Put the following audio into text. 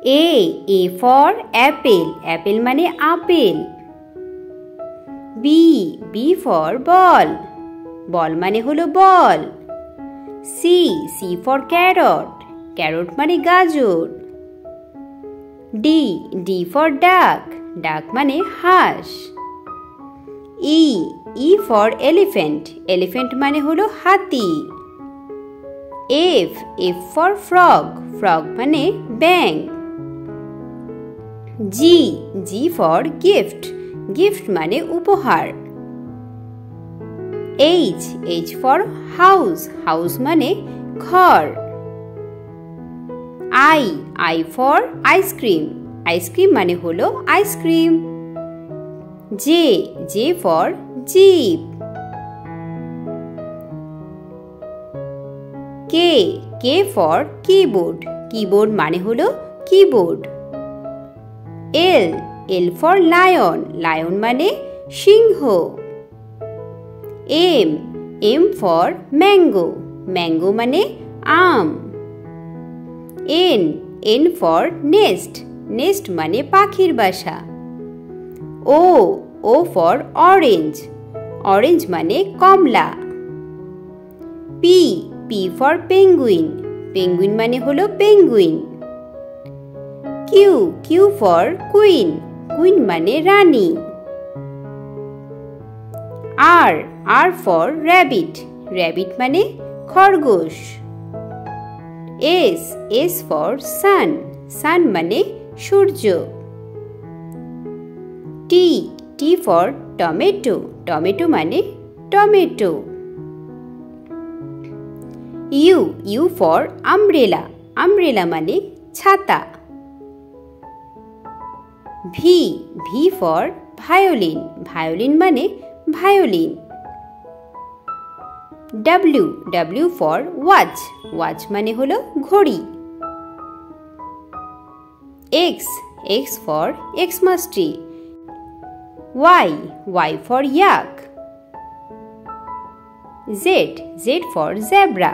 A for apple, apple মানে apple. B for ball, ball মানে হলো বল। C for carrot, carrot মানে গাজর। D for duck, duck মানে হাঁস। E for elephant, elephant মানে হলো হাতি। F for frog, frog মানে ব্যাঙ। G for gift, gift মানে উপহার। H for house, house মানে ঘর। I for ice cream, ice cream মানে হলো ice cream. J for jeep। K for keyboard, keyboard মানে হলো keyboard. L for lion, lion মানে সিংহ। M for mango, mango মানে আম। N for nest, nest মানে পাখির বাসা। O for orange, orange মানে কমলা। P for penguin, penguin মানে হলো penguin. Q for queen, queen মানে রানী। R for rabbit, rabbit মানে খরগোশ। S for sun, sun মানে সূর্য। T for tomato, tomato মানে tomato. U for umbrella, umbrella মানে ছাতা। V for violin, violin মানে violin. W for watch, watch মানে হলো ঘড়ি। X for Xmas tree। Y for yak। Z for zebra।